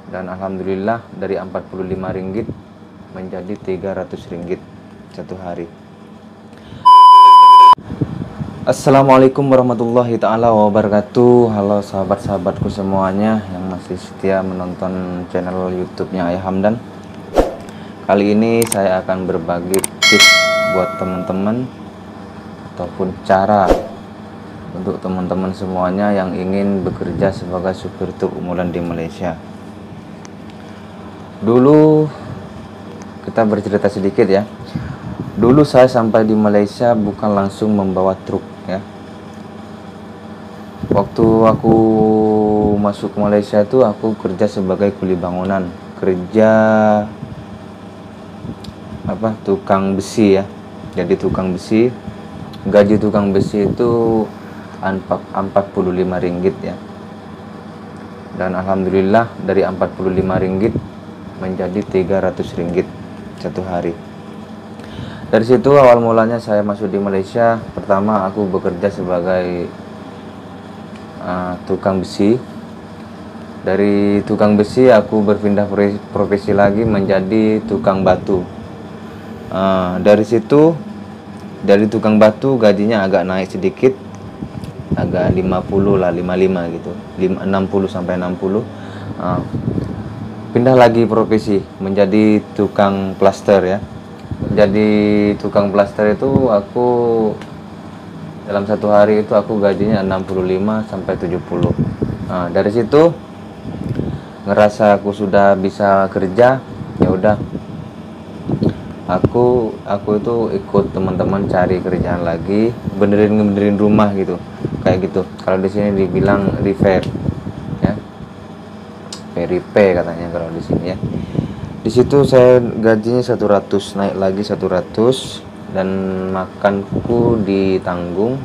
Dan alhamdulillah dari Rp45 menjadi Rp300 satu hari. Assalamualaikum warahmatullahi ta'ala wabarakatuh. Halo sahabat-sahabatku semuanya yang masih setia menonton channel YouTube-nya Ayah Hamdan. Kali ini saya akan berbagi tips buat teman-teman ataupun cara untuk teman-teman semuanya yang ingin bekerja sebagai supir truk umulan di Malaysia. Dulu kita bercerita sedikit ya. Dulu saya sampai di Malaysia bukan langsung membawa truk ya. Waktu aku masuk ke Malaysia itu aku kerja sebagai kuli bangunan, kerja tukang besi ya. Jadi tukang besi, gaji tukang besi itu Rp45 ya. Dan alhamdulillah dari Rp45 menjadi Rp300 satu hari. Dari situ awal mulanya saya masuk di Malaysia. Pertama aku bekerja sebagai tukang besi. Dari tukang besi aku berpindah profesi lagi menjadi tukang batu. Dari situ, dari tukang batu gajinya agak naik sedikit, agak 50 lah, 55 gitu, 60 sampai 60. Pindah lagi profesi menjadi tukang plaster ya. Jadi tukang plaster itu aku dalam satu hari itu aku gajinya 65 sampai 70. Dari situ ngerasa aku sudah bisa kerja, ya udah aku itu ikut teman-teman cari kerjaan lagi, benerin rumah gitu, kayak gitu. Kalau di sini dibilang repair ya, repair katanya kalau di sini ya. Di situ saya gajinya 100, naik lagi 100, dan makanku ditanggung.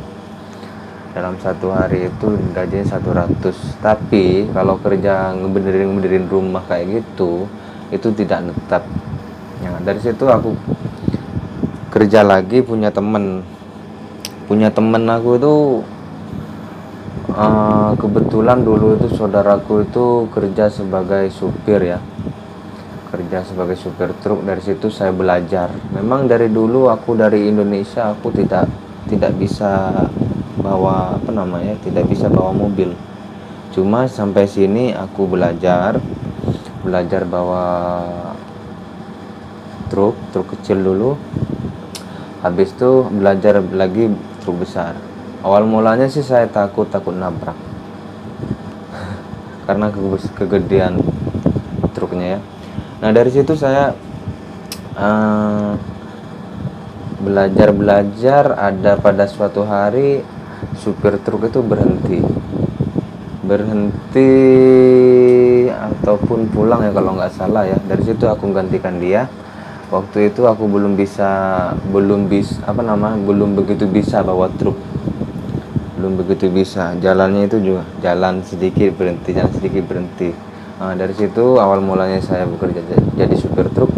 Dalam satu hari itu gajinya 100. Tapi kalau kerja ngebenerin rumah kayak gitu, itu tidak tetap. Ya, dari situ aku kerja lagi, punya temen aku itu kebetulan dulu itu saudaraku itu kerja sebagai supir ya, kerja sebagai supir truk. Dari situ saya belajar. Memang dari dulu aku dari Indonesia aku tidak bisa bawa tidak bisa bawa mobil. Cuma sampai sini aku belajar bawa truk kecil dulu. Habis itu belajar lagi truk besar. Awal mulanya sih saya takut nabrak karena kegedean truknya ya. Nah dari situ saya belajar. Ada pada suatu hari supir truk itu berhenti ataupun pulang ya kalau nggak salah ya. Dari situ aku gantikan dia. Waktu itu aku belum begitu bisa bawa truk, belum begitu bisa. Jalannya itu juga jalan sedikit berhenti. Dari situ awal mulanya saya bekerja jadi supir truk.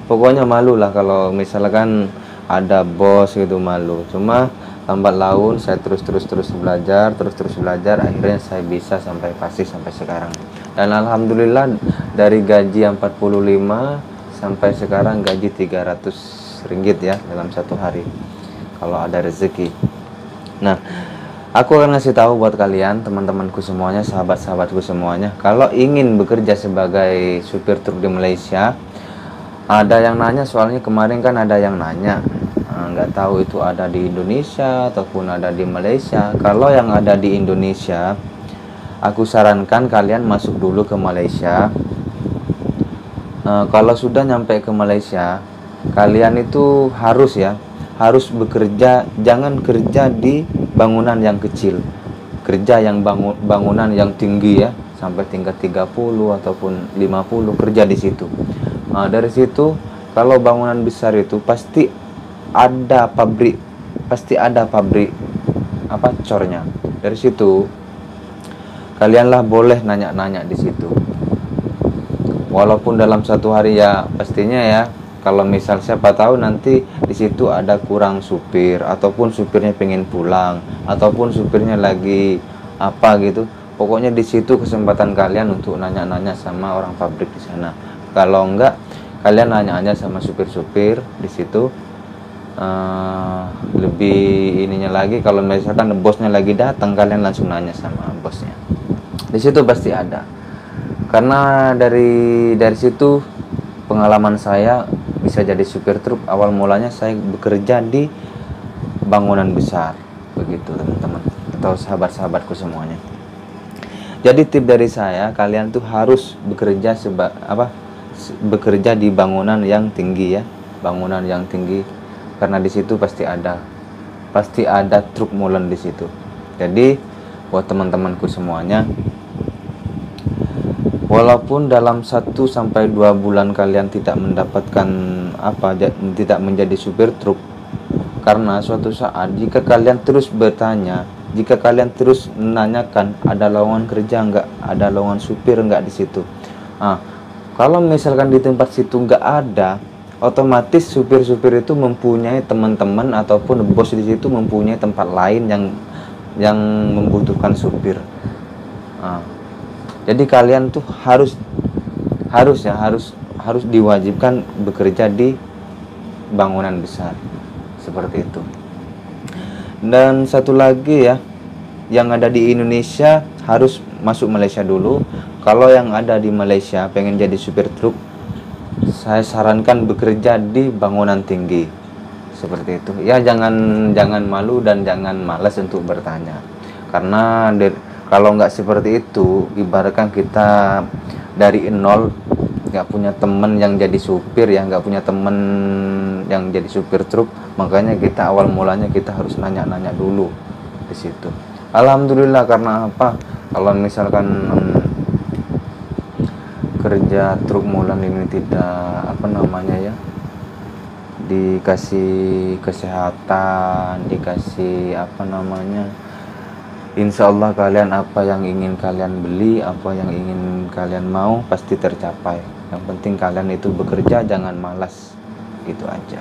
Pokoknya malu lah kalau misalkan ada bos gitu, malu. Cuma lambat laun saya terus belajar. Akhirnya saya bisa sampai sekarang. Dan alhamdulillah dari gaji 45 sampai sekarang gaji Rp300 ya dalam satu hari kalau ada rezeki. Nah, aku akan ngasih tahu buat kalian, teman-temanku semuanya, sahabat-sahabatku semuanya, kalau ingin bekerja sebagai supir truk di Malaysia. Ada yang nanya, soalnya kemarin kan ada yang nanya, nggak tahu itu ada di Indonesia ataupun ada di Malaysia. Kalau yang ada di Indonesia, aku sarankan kalian masuk dulu ke Malaysia. Kalau sudah nyampe ke Malaysia, kalian itu harus bekerja, jangan kerja di bangunan yang kecil, kerja yang bangunan yang tinggi ya, sampai tingkat 30 ataupun 50, kerja di situ. Dari situ kalau bangunan besar itu pasti ada pabrik cornya. Dari situ kalianlah boleh nanya-nanya di situ. Walaupun dalam satu hari ya, pastinya ya, kalau misal siapa tahu nanti di situ ada kurang supir, ataupun supirnya pengen pulang, ataupun supirnya lagi apa gitu. Pokoknya di situ kesempatan kalian untuk nanya-nanya sama orang pabrik di sana. Kalau enggak, kalian nanya-nanya sama supir-supir di situ. Lebih ininya lagi, kalau misalkan bosnya lagi datang, kalian langsung nanya sama bosnya. Di situ pasti ada. Karena dari situ pengalaman saya bisa jadi supir truk. Awal mulanya saya bekerja di bangunan besar, begitu teman-teman atau sahabat-sahabatku semuanya. Jadi tip dari saya, kalian tuh harus bekerja bekerja di bangunan yang tinggi ya, bangunan yang tinggi, karena di situ pasti ada truk molen di situ. Jadi buat teman-temanku semuanya, walaupun dalam 1-2 bulan kalian tidak mendapatkan tidak menjadi supir truk, karena suatu saat jika kalian terus bertanya, jika kalian terus menanyakan ada lowongan kerja enggak, ada lowongan supir enggak di situ. Kalau misalkan di tempat situ enggak ada, otomatis supir-supir itu mempunyai teman-teman ataupun bos di situ mempunyai tempat lain yang membutuhkan supir. Jadi kalian tuh harus diwajibkan bekerja di bangunan besar seperti itu. Dan satu lagi ya, yang ada di Indonesia harus masuk Malaysia dulu. Kalau yang ada di Malaysia pengen jadi supir truk, saya sarankan bekerja di bangunan tinggi seperti itu ya. Jangan malu dan jangan malas untuk bertanya, karena kalau nggak seperti itu, ibaratkan kita dari nol, nggak punya temen yang jadi supir ya, nggak punya temen yang jadi supir truk, makanya kita awal mulanya kita harus nanya-nanya dulu di situ. Alhamdulillah, karena apa? Kalau misalkan kerja truk molen ini tidak dikasih kesehatan, dikasih insya Allah kalian apa yang ingin kalian beli, apa yang ingin kalian mau pasti tercapai. Yang penting kalian itu bekerja, jangan malas, gitu aja.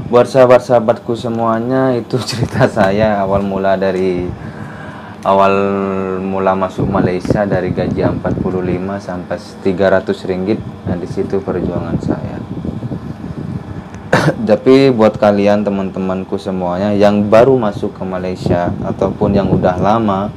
Buat sahabat-sahabatku semuanya, itu cerita saya awal mula masuk Malaysia dari gaji 45 sampai 300 ringgit. Nah, di situ perjuangan saya. Tapi buat kalian teman-temanku semuanya yang baru masuk ke Malaysia ataupun yang udah lama,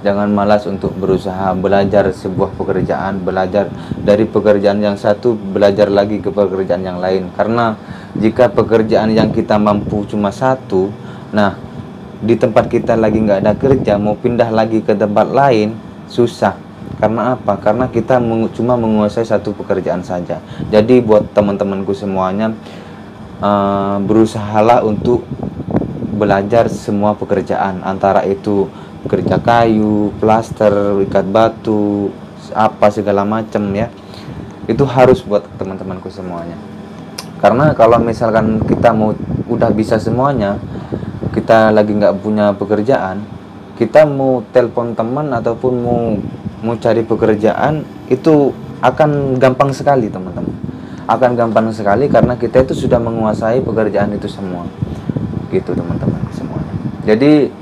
jangan malas untuk berusaha belajar sebuah pekerjaan, belajar dari pekerjaan yang satu, belajar lagi ke pekerjaan yang lain. Karena jika pekerjaan yang kita mampu cuma satu, nah di tempat kita lagi nggak ada kerja, mau pindah lagi ke tempat lain susah. Karena apa? Karena kita cuma menguasai satu pekerjaan saja. Jadi buat teman-temanku semuanya, berusahalah untuk belajar semua pekerjaan, antara itu kerja kayu, plaster, ikat batu, apa segala macam ya. Itu harus buat teman-temanku semuanya. Karena kalau misalkan kita udah bisa semuanya, kita lagi nggak punya pekerjaan, kita mau telepon teman ataupun mau cari pekerjaan itu akan gampang sekali teman-teman, akan gampang sekali karena kita itu sudah menguasai pekerjaan itu semua, gitu teman-teman semuanya. Jadi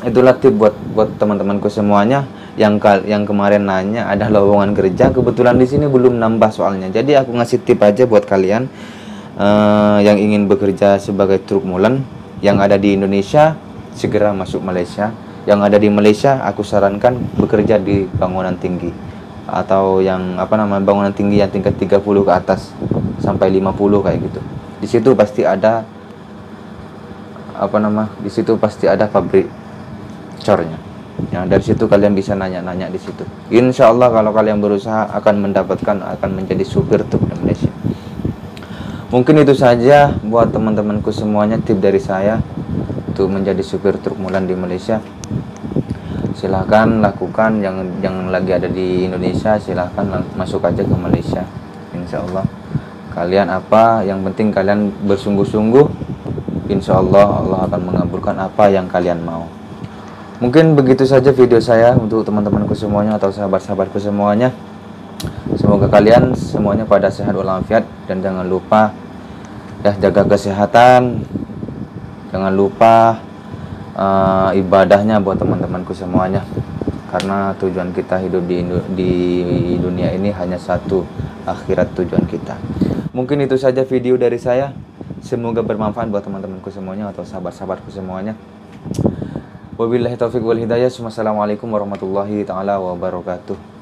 itulah tip buat teman-temanku semuanya yang kemarin nanya ada lowongan kerja. Kebetulan di sini belum nambah soalnya, jadi aku ngasih tip aja buat kalian yang ingin bekerja sebagai truk molen yang ada di Indonesia, segera masuk Malaysia. Yang ada di Malaysia aku sarankan bekerja di bangunan tinggi, atau yang bangunan tinggi yang tingkat 30 ke atas sampai 50 kayak gitu. Di situ pasti ada di situ pasti ada pabrik cornya. Yang dari situ kalian bisa nanya-nanya di situ. Insya Allah kalau kalian berusaha akan menjadi supir truk di Malaysia. Mungkin itu saja buat teman-temanku semuanya, tip dari saya untuk menjadi supir truk molen di Malaysia. Silahkan lakukan, yang lagi ada di Indonesia silahkan masuk aja ke Malaysia. Insya Allah kalian yang penting kalian bersungguh-sungguh, insya Allah Allah akan mengabulkan apa yang kalian mau. Mungkin begitu saja video saya untuk teman-temanku semuanya atau sahabat-sahabatku semuanya. Semoga kalian semuanya pada sehat walafiat, dan jangan lupa ya jaga kesehatan, jangan lupa ibadahnya buat teman-temanku semuanya. Karena tujuan kita hidup di dunia ini hanya satu, akhirat tujuan kita. Mungkin itu saja video dari saya. Semoga bermanfaat buat teman-temanku semuanya atau sahabat-sahabatku semuanya. Wabillahi taufiq wal hidayah. Wassalamualaikum warahmatullahi taala wabarakatuh.